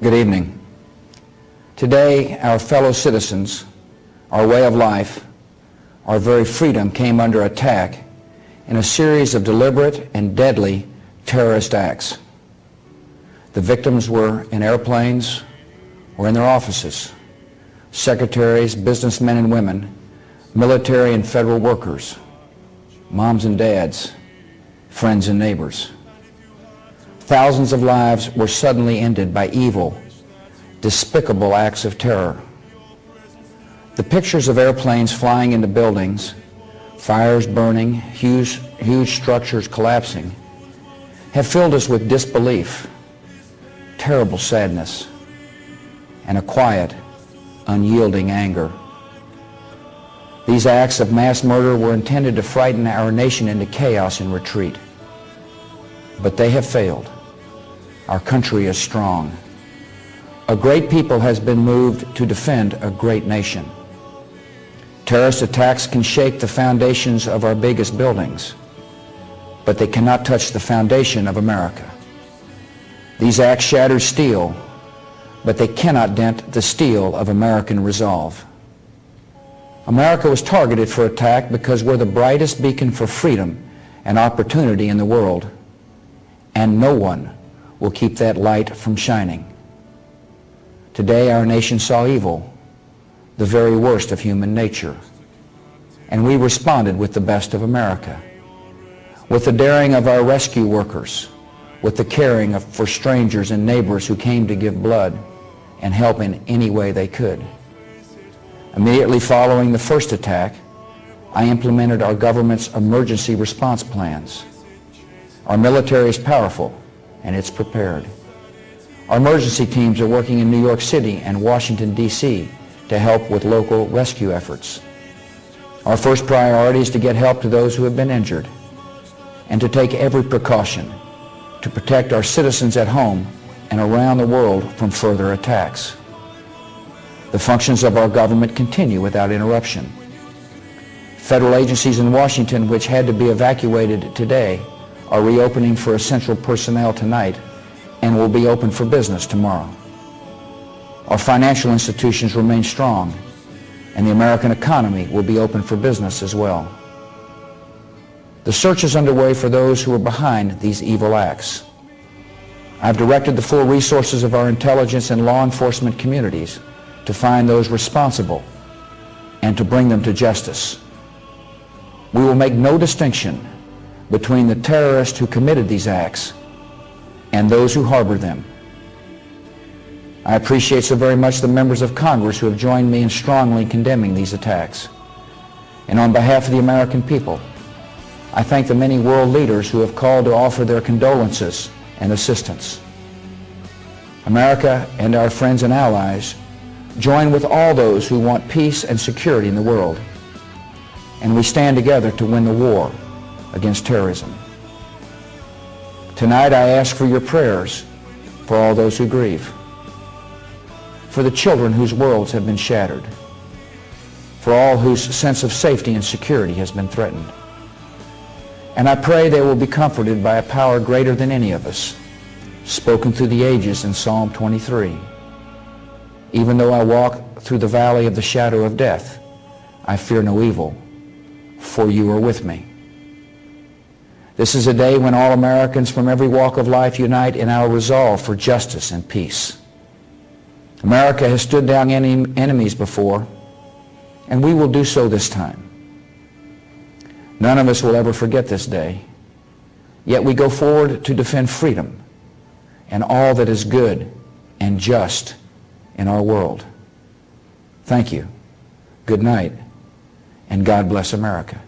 Good evening. Today, our fellow citizens, our way of life, our very freedom came under attack in a series of deliberate and deadly terrorist acts. The victims were in airplanes or in their offices, secretaries, businessmen and women, military and federal workers, moms and dads, friends and neighbors. Thousands of lives were suddenly ended by evil, despicable acts of terror. The pictures of airplanes flying into buildings, fires burning, huge structures collapsing, have filled us with disbelief, terrible sadness, and a quiet, unyielding anger. These acts of mass murder were intended to frighten our nation into chaos and retreat. But they have failed. Our country is strong. A great people has been moved to defend a great nation. Terrorist attacks can shake the foundations of our biggest buildings, but they cannot touch the foundation of America. These acts shatter steel, but they cannot dent the steel of American resolve. America was targeted for attack because we're the brightest beacon for freedom and opportunity in the world, and no one will keep that light from shining. Today our nation saw evil, the very worst of human nature, and we responded with the best of America, with the daring of our rescue workers, with the caring for strangers and neighbors who came to give blood and help in any way they could. Immediately following the first attack, I implemented our government's emergency response plans. Our military is powerful, and it's prepared. Our emergency teams are working in New York City and Washington, D.C. to help with local rescue efforts. Our first priority is to get help to those who have been injured and to take every precaution to protect our citizens at home and around the world from further attacks. The functions of our government continue without interruption. Federal agencies in Washington, which had to be evacuated today, are reopening for essential personnel tonight and will be open for business tomorrow. Our financial institutions remain strong, and the American economy will be open for business as well. The search is underway for those who are behind these evil acts. I've directed the full resources of our intelligence and law enforcement communities to find those responsible and to bring them to justice. We will make no distinction between the terrorists who committed these acts and those who harbor them. I appreciate so very much the members of Congress who have joined me in strongly condemning these attacks. And on behalf of the American people, I thank the many world leaders who have called to offer their condolences and assistance. America and our friends and allies join with all those who want peace and security in the world, and we stand together to win the war against terrorism. Tonight I ask for your prayers for all those who grieve, for the children whose worlds have been shattered, for all whose sense of safety and security has been threatened. And I pray they will be comforted by a power greater than any of us, spoken through the ages in Psalm 23. Even though I walk through the valley of the shadow of death, I fear no evil, for you are with me. This is a day when all Americans from every walk of life unite in our resolve for justice and peace. America has stood down enemies before, and we will do so this time. None of us will ever forget this day, yet we go forward to defend freedom and all that is good and just in our world. Thank you. Good night, and God bless America.